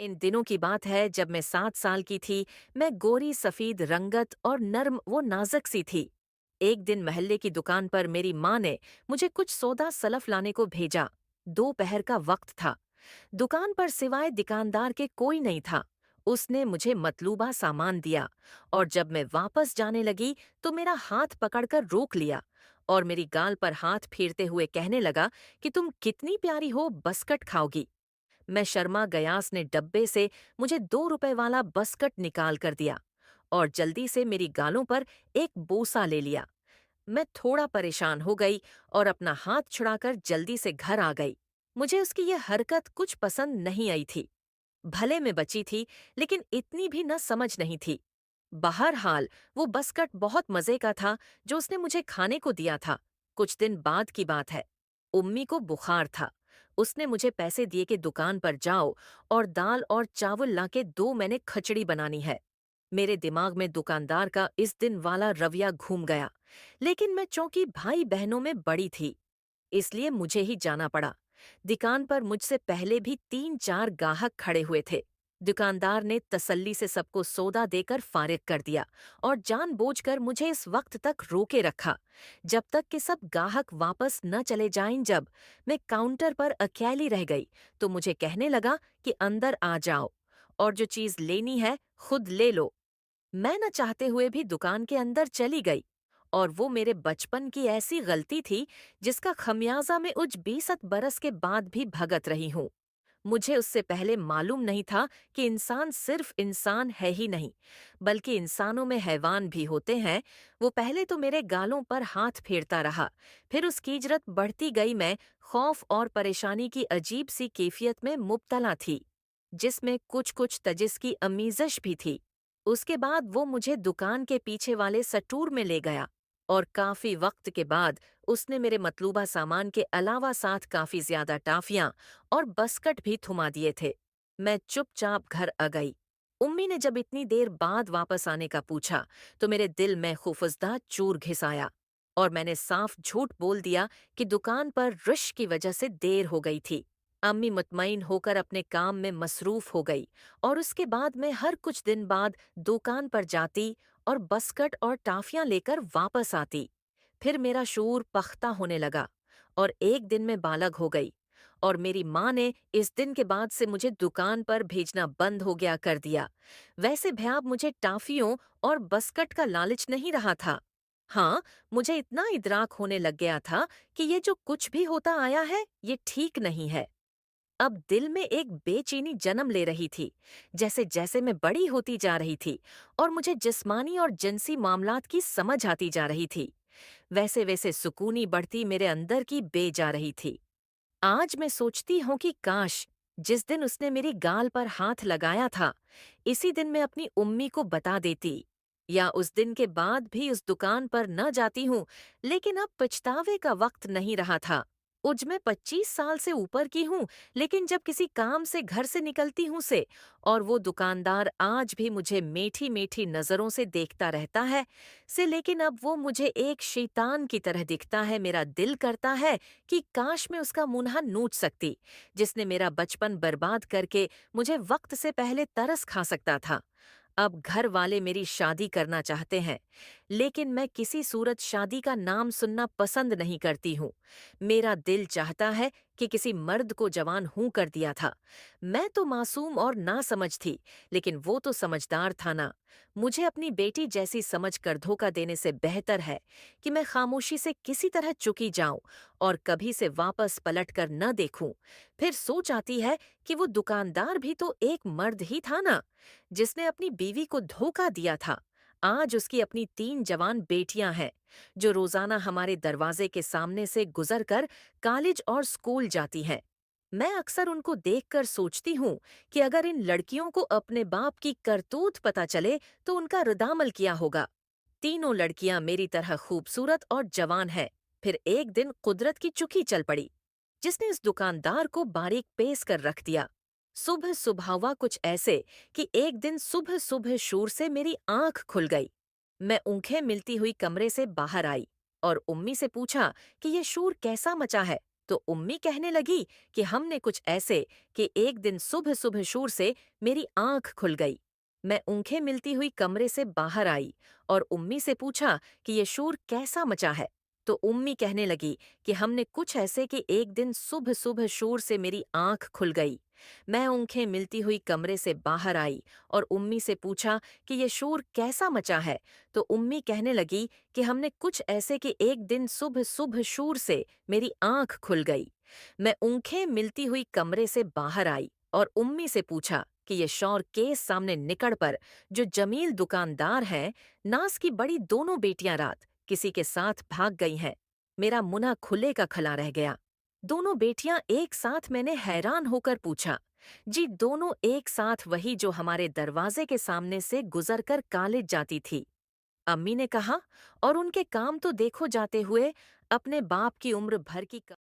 इन दिनों की बात है जब मैं 7 साल की थी। मैं गोरी सफेद रंगत और नर्म वो नाजुक सी थी। एक दिन मोहल्ले की दुकान पर मेरी माँ ने मुझे कुछ सौदा सलफ लाने को भेजा। दोपहर का वक्त था। दुकान पर सिवाय दुकानदार के कोई नहीं था। उसने मुझे मतलूबा सामान दिया और जब मैं वापस जाने लगी तो मेरा हाथ पकड़कर रोक लिया और मेरी गाल पर हाथ फेरते हुए कहने लगा कि तुम कितनी प्यारी हो, बस्कट खाओगी। मैं शर्मा गयास ने डब्बे से मुझे 2 रुपए वाला बस्कट निकाल कर दिया और जल्दी से मेरी गालों पर एक बोसा ले लिया। मैं थोड़ा परेशान हो गई और अपना हाथ छुड़ाकर जल्दी से घर आ गई। मुझे उसकी यह हरकत कुछ पसंद नहीं आई थी। भले में बची थी, लेकिन इतनी भी न समझ नहीं थी। बहरहाल वो बस्कट बहुत मजे का था जो उसने मुझे खाने को दिया था। कुछ दिन बाद की बात है। उम्मी को बुखार था। उसने मुझे पैसे दिए कि दुकान पर जाओ और दाल और चावल लाके दो, मैंने खिचड़ी बनानी है। मेरे दिमाग में दुकानदार का इस दिन वाला रवैया घूम गया, लेकिन मैं चूंकि भाई बहनों में बड़ी थी, इसलिए मुझे ही जाना पड़ा। दुकान पर मुझसे पहले भी 3-4 गाहक खड़े हुए थे। दुकानदार ने तसल्ली से सबको सौदा देकर फारिग कर दिया और जानबूझकर मुझे इस वक्त तक रोके रखा, जब तक कि सब गाहक वापस न चले जाएं। जब मैं काउंटर पर अकेली रह गई तो मुझे कहने लगा कि अंदर आ जाओ और जो चीज लेनी है खुद ले लो। मैं न चाहते हुए भी दुकान के अंदर चली गई और वो मेरे बचपन की ऐसी गलती थी जिसका खमियाजा मैं उज 20 बरस के बाद भी भगत रही हूँ। मुझे उससे पहले मालूम नहीं था कि इंसान सिर्फ इंसान है ही नहीं, बल्कि इंसानों में हैवान भी होते हैं। वो पहले तो मेरे गालों पर हाथ फेरता रहा, फिर उसकी हिजरत बढ़ती गई। मैं खौफ और परेशानी की अजीब सी कैफियत में मुब्तला थी, जिसमें कुछ कुछ तजिस की अमीज़श भी थी। उसके बाद वो मुझे दुकान के पीछे वाले सटूर में ले गया और काफी वक्त के बाद उसने मेरे मतलूबा सामान के अलावा साथ काफी ज्यादा टाफियां और बस्कट भी थुमा दिए थे। मैं चुपचाप घर आ गई। उम्मी ने जब इतनी देर बाद वापस आने का पूछा तो मेरे दिल में खौफजदा चूर घिस आया और मैंने साफ झूठ बोल दिया कि दुकान पर रश की वजह से देर हो गई थी। अम्मी मुतमईन होकर अपने काम में मसरूफ हो गई और उसके बाद मैं हर कुछ दिन बाद दुकान पर जाती और बस्कट और टाफियां लेकर वापस आती। फिर मेरा शूर पख्ता होने लगा और एक दिन मैं बालग हो गई और मेरी माँ ने इस दिन के बाद से मुझे दुकान पर भेजना बंद हो गया कर दिया। वैसे भी अब मुझे टाफियों और बस्कट का लालच नहीं रहा था। हाँ, मुझे इतना इदराक होने लग गया था कि ये जो कुछ भी होता आया है ये ठीक नहीं है। अब दिल में एक बेचैनी जन्म ले रही थी, जैसे जैसे मैं बड़ी होती जा रही थी और मुझे जिस्मानी और जिनसी मामलात की समझ आती जा रही थी, वैसे वैसे सुकूनी बढ़ती मेरे अंदर की बे जा रही थी। आज मैं सोचती हूँ कि काश जिस दिन उसने मेरी गाल पर हाथ लगाया था, इसी दिन मैं अपनी उम्मी को बता देती, या उस दिन के बाद भी उस दुकान पर न जाती हूँ। लेकिन अब पछतावे का वक्त नहीं रहा था। उज मैं 25 साल से ऊपर की हूँ, लेकिन जब किसी काम से घर से निकलती हूँ से और वो दुकानदार आज भी मुझे मीठी मीठी नजरों से देखता रहता है से, लेकिन अब वो मुझे एक शैतान की तरह दिखता है। मेरा दिल करता है कि काश मैं उसका मुन्हा नोच सकती, जिसने मेरा बचपन बर्बाद करके मुझे वक्त से पहले तरस खा सकता था। अब घर वाले मेरी शादी करना चाहते हैं, लेकिन मैं किसी सूरत शादी का नाम सुनना पसंद नहीं करती हूँ। मेरा दिल चाहता है कि किसी मर्द को जवान हूं कर दिया था। मैं तो मासूम और नासमझ थी, लेकिन वो तो समझदार था ना। मुझे अपनी बेटी जैसी समझ कर धोखा देने से बेहतर है कि मैं खामोशी से किसी तरह चुकी जाऊं और कभी से वापस पलट कर न देखूं। फिर सोच आती है कि वो दुकानदार भी तो एक मर्द ही था ना, जिसने अपनी बीवी को धोखा दिया था। आज उसकी अपनी 3 जवान बेटियां हैं, जो रोजाना हमारे दरवाजे के सामने से गुजरकर कॉलेज और स्कूल जाती हैं। मैं अक्सर उनको देखकर सोचती हूँ कि अगर इन लड़कियों को अपने बाप की करतूत पता चले तो उनका रद्दामल किया होगा। तीनों लड़कियां मेरी तरह खूबसूरत और जवान हैं। फिर एक दिन कुदरत की चुकी चल पड़ी, जिसने इस दुकानदार को बारीक पेश कर रख दिया। सुबह सुबह हुआ कुछ ऐसे कि एक दिन सुबह सुबह शोर से मेरी आंख खुल गई। मैं ऊँखें मिलती हुई कमरे से बाहर आई और उम्मी से पूछा कि ये शोर कैसा मचा है। तो उम्मी कहने लगी कि हमने कुछ ऐसे कि एक दिन सुबह सुबह शोर से मेरी आंख खुल गई। मैं ऊँखें मिलती हुई कमरे से बाहर आई और उम्मी से पूछा कि ये शोर कैसा मचा है। तो उम्मी कहने लगी कि हमने कुछ ऐसे कि एक दिन सुबह सुबह शोर से मेरी आंख खुल गई। मैं ऊँखें मिलती हुई कमरे से बाहर आई और उम्मी से पूछा कि ये शोर कैसा मचा है। तो उम्मी कहने लगी कि हमने कुछ ऐसे कि एक दिन सुबह सुबह शोर से मेरी आंख खुल गई। मैं ऊँखें मिलती हुई कमरे से बाहर आई और उम्मी से पूछा कि ये शौर के सामने निकड़ पर जो जमील दुकानदार हैं, नास की बड़ी दोनों बेटियां रात किसी के साथ भाग गई हैं। मेरा मुना खुले का खला रह गया। दोनों बेटियां एक साथ, मैंने हैरान होकर पूछा। जी, दोनों एक साथ, वही जो हमारे दरवाजे के सामने से गुजरकर कॉलेज जाती थी। अम्मी ने कहा, और उनके काम तो देखो जाते हुए अपने बाप की उम्र भर की